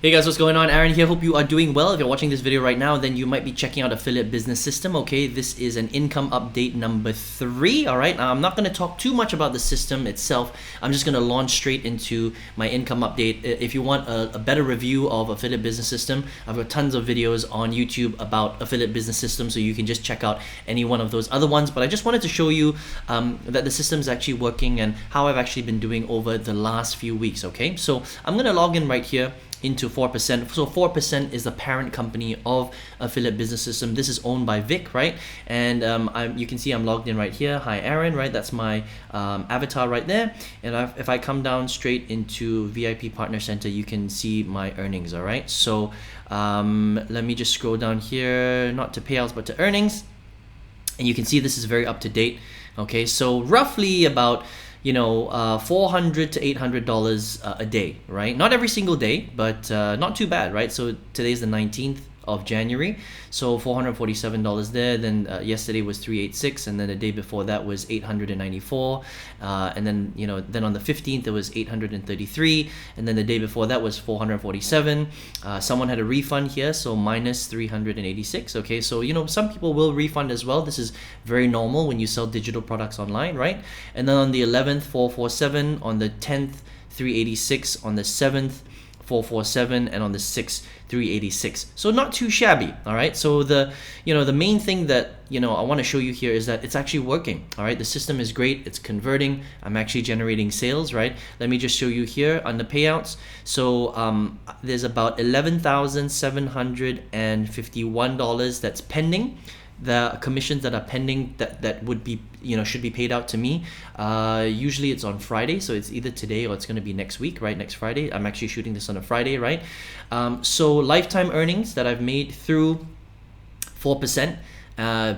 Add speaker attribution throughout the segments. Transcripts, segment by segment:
Speaker 1: Hey guys, what's going on? Aaron here. Hope you are doing well. If you're watching this video right now, then you might be checking out Affiliate Business System. Okay, this is an income update number 3. All right, now I'm not going to talk too much about the system itself. I'm just going to launch straight into my income update. If you want a better review of Affiliate Business System, I've got tons of videos on YouTube about Affiliate Business System, so you can just check out any one of those other ones. But I just wanted to show you that the system is actually working and how I've actually been doing over the last few weeks. Okay, so I'm going to log in right here into 4%. So 4% is the parent company of Affiliate Business System. This is owned by Vic, right? And you can see I'm logged in right here. Hi Aaron, right? That's my avatar right there. And if I come down straight into VIP Partner Center, you can see my earnings, all right? So let me just scroll down here, not to payouts, but to earnings. And you can see this is very up to date. Okay, so roughly about $400 to $800 a day, right? Not every single day, but not too bad, right? So today's the 19th of January, so $447 there. Then yesterday was 386, and then the day before that was 894, and then then on the 15th it was 833, and then the day before that was 447. Someone had a refund here, so minus 386. Okay, so some people will refund as well. This is very normal when you sell digital products online, right? And then on the 11th 447, on the 10th 386, on the 7th 447, and on the 6th 386. So not too shabby. All right, so the main thing that I want to show you here is that it's actually working. All right, the system is great, it's converting, I'm actually generating sales, right? Let me just show you here on the payouts. So there's about $11,751 that's pending. The commissions that are pending that would be should be paid out to me. Usually it's on Friday, so it's either today or it's going to be next week, right? Next Friday. I'm actually shooting this on a Friday, right? So lifetime earnings that I've made through 4%,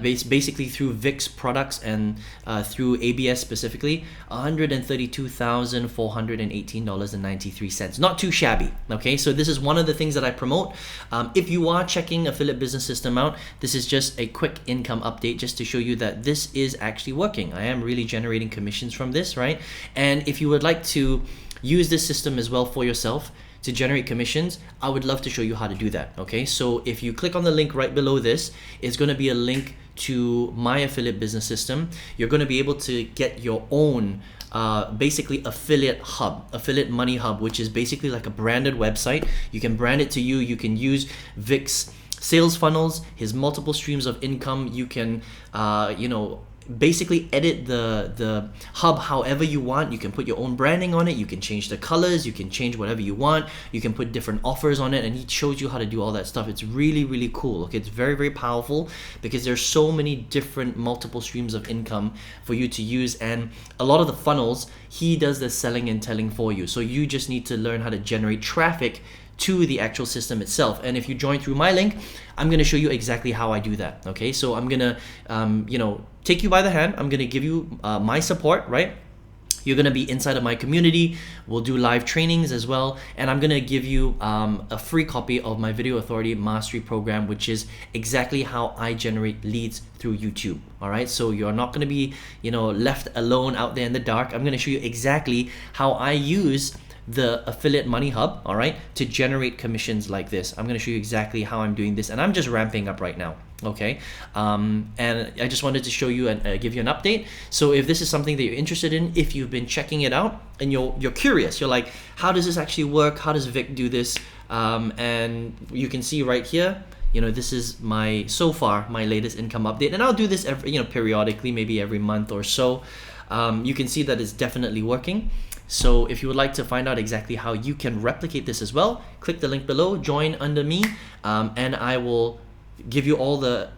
Speaker 1: basically through VIX products and through ABS specifically, $132,418.93. Not too shabby. Okay, so this is one of the things that I promote. If you are checking Affiliate Business System out, this is just a quick income update just to show you that this is actually working. I am really generating commissions from this, right? And if you would like to use this system as well for yourself to generate commissions, I would love to show you how to do that. Okay, so if you click on the link right below this, it's going to be a link to my Affiliate Business System. You're going to be able to get your own basically affiliate money hub, which is basically like a branded website. You can brand it to you. You can use Vic's sales funnels, his multiple streams of income. You can basically edit the hub however you want. You can put your own branding on it, you can change the colors, you can change whatever you want, you can put different offers on it, and he shows you how to do all that stuff. It's really, really cool. Okay, it's very, very powerful because there's so many different multiple streams of income for you to use, and a lot of the funnels he does the selling and telling for you. So you just need to learn how to generate traffic to the actual system itself. And if you join through my link, I'm going to show you exactly how I do that. Okay, so I'm going to take you by the hand. I'm going to give you my support, right? You're going to be inside of my community. We'll do live trainings as well, and I'm going to give you a free copy of my Video Authority Mastery Program, which is exactly how I generate leads through YouTube. All right, so you're not going to be left alone out there in the dark. I'm going to show you exactly how I use the Affiliate Money Hub, all right, to generate commissions like this. I'm going to show you exactly how I'm doing this, and I'm just ramping up right now. Okay, and I just wanted to show you and give you an update. So if this is something that you're interested in, if you've been checking it out and you're curious, you're like, how does this actually work? How does Vic do this? And you can see right here, this is my latest income update, and I'll do this every periodically, maybe every month or so. You can see that it's definitely working. So if you would like to find out exactly how you can replicate this as well, click the link below, join under me, and I will give you all the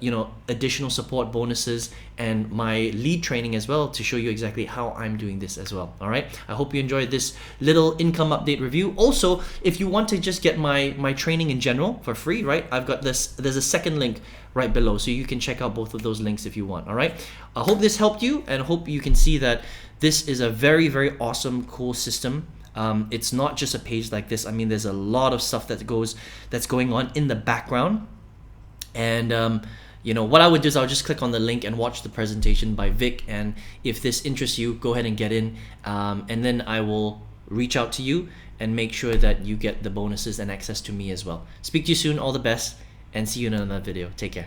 Speaker 1: additional support bonuses and my lead training as well to show you exactly how I'm doing this as well. All right, I hope you enjoyed this little income update review. Also, if you want to just get my training in general for free, right, I've got this, there's a second link right below, so you can check out both of those links if you want. All right, I hope this helped you, and hope you can see that this is a very, very awesome, cool system. It's not just a page like this. I mean, there's a lot of stuff that's going on in the background. And what I would do is I'll just click on the link and watch the presentation by Vic, and if this interests you, go ahead and get in, and then I will reach out to you and make sure that you get the bonuses and access to me as well. Speak to you soon. All the best, and see you in another video. Take care.